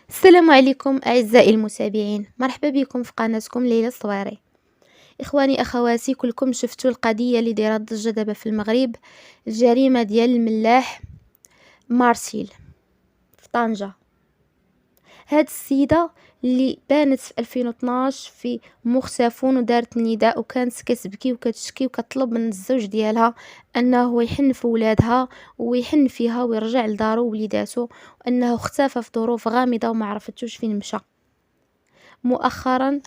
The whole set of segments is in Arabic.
السلام عليكم أعزائي المتابعين، مرحبا بكم في قناتكم ليلى الصويري. إخواني أخواتي، كلكم شفتوا القضية اللي دايرة ضجة دابا في المغرب، الجريمة ديال الملاح مارسيل في طنجة. هاد السيدة اللي بانت في 2012 في مختفون ودارت النداء وكانت كتبكي وكتشكي وكتطلب من الزوج ديالها انه يحن في ولادها ويحن فيها ويرجع لدارو ووليداتو، وانه اختفى في ظروف غامضة وما عرفتوش فين مشى. مؤخرا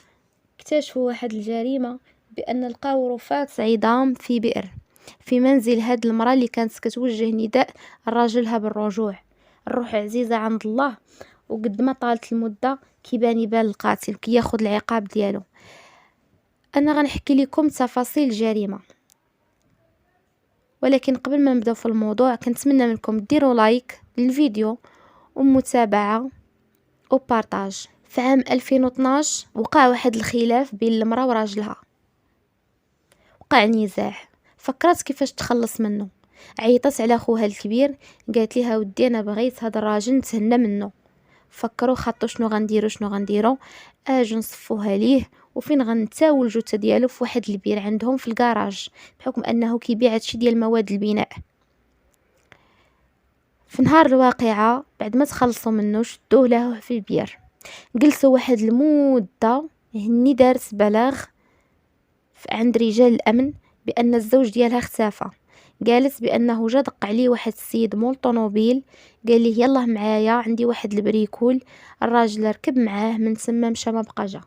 اكتشفوا واحد الجريمة بان لقاو رفات عظام في بئر في منزل هاد المرأة اللي كانت كتوجه نداء لراجلها بالرجوع. الروح عزيزة عند الله، وقد ما طالت المدة كيبان يبان القاتل كياخد العقاب ديالو. انا غنحكي لكم تفاصيل الجريمة، ولكن قبل ما نبداو في الموضوع كنتمنى منكم ديروا لايك للفيديو ومتابعة وبارطاج. في عام 2012 وقع واحد الخلاف بين المرأة وراجلها، وقع نزاع، فكرت كيفاش تخلص منه. عيطت على خوها الكبير، قالت لها ودي انا بغيت هذا الراجل نتهنى منه. فكروا خطوا شنو غنديرو، اجوا نصفوها ليه وفين غنتاو الجثه ديالو في واحد البير عندهم في الكراج، بحكم انه كيبيع هادشي ديال مواد البناء. في نهار الواقعه بعد ما تخلصوا منه شدوه له في البير، جلسوا واحد المده. هني دارت بلاغ عند رجال الامن بان الزوج ديالها اختفى. قالت بانه جا دق عليه واحد السيد مول طوموبيل، قال ليه يلاه معايا عندي واحد البريكول. الراجل ركب معاه، من تما مشى ما بقى جا.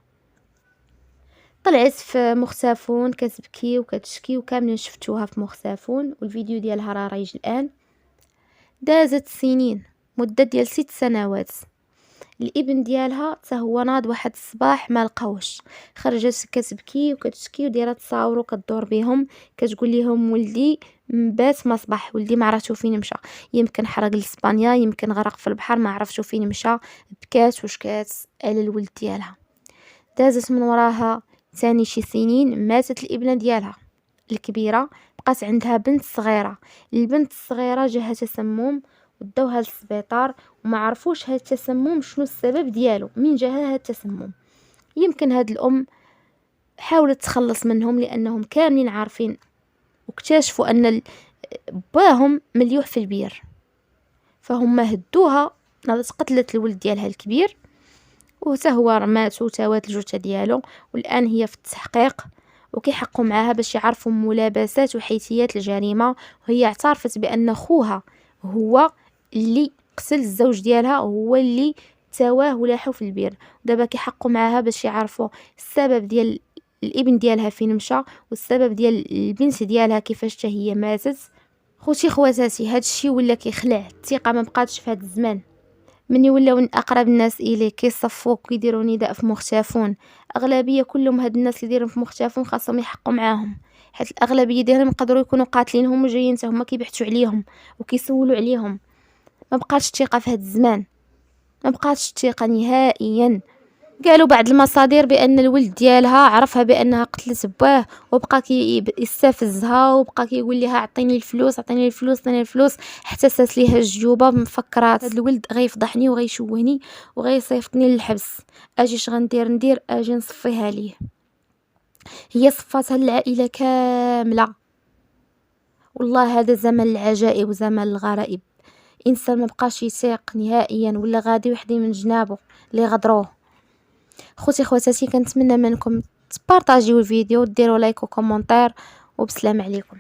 طلعت في مختفون كتبكي وكتشكي، وكاملين شفتوها في مختفون، والفيديو ديالها راه رايج الان. دازت سنين، مده ديال 6 سنوات. الابن ديالها حتى هو ناض واحد الصباح ما لقاوش. خرجت كتبكي وكتشكي ودايره تصاور وكدور بهم، كتقول لهم ولدي بات ما صباح، ولدي ما عرفتو فين مشى، يمكن حرق لاسبانيا، يمكن غرق في البحر، ما عرفتو فين مشى. بكات وشكات على الولد ديالها. دازت من وراها ثاني شي سنين، ماتت الابنه ديالها الكبيره، بقات عندها بنت صغيره. البنت الصغيره جاها تسمم ودوها للسبيطار، وما عرفوش هاد التسمم شنو السبب ديالو، من جاها هاد التسمم. يمكن هاد الام حاولت تخلص منهم لانهم كاملين عارفين، واكتشفوا ان باهم مليوح في البير، فهم هدوها. ناضت قتلت الولد ديالها الكبير، وحتى هو مات وتوات الجثه ديالو، والان هي في التحقيق وكيحقوا معاها باش يعرفوا ملابسات وحيثيات الجريمه. وهي اعترفت بان خوها هو اللي قتل الزوج ديالها، وهو اللي تواه ولاحو في البير. ودابا كيحقوا معاها باش يعرفوا السبب ديال الابن ديالها فين مشى، والسبب ديال البنت ديالها كيفاش حتى هي ماتت. خوتي خواتاتي، هاد الشيء ولا كيخلع الثقه، ما بقاتش في هاد الزمان. من يولاو من اقرب الناس اليه كيصفوك ويديروا نداء في مختفون. اغلبيه كلهم هاد الناس اللي دايرين في مختفون خاصهم يحقوا معاهم، حيت الاغلبيه ديالهم يقدروا يكونوا قاتلينهم وجايين حتى هما كيبحثوا عليهم وكيسولوا عليهم. ما بقاتش الثقه في هاد الزمان، ما بقاتش الثقه نهائيا. قالوا بعض المصادر بان الولد ديالها عرفها بانها قتلت باه، وبقى يستفزها وبقى كيقول لها عطيني الفلوس عطيني الفلوس عطيني الفلوس، حتى سات ليها الجيوبه مفكرات هذا الولد غيفضحني وغيشوهني وغيصيفطني للحبس. اجي ندير اجي نصفيها ليه. هي صفاتها للعائله كامله. والله هذا زمن العجائب وزمن الغرائب. انسان ما بقاش يثيق نهائيا، ولا غادي وحدي من جنابه اللي غدروه. خوتي خواتاتي، كنتمنى منكم تبارطاجيو الفيديو وديروا لايك وكومونتير، وبسلام عليكم.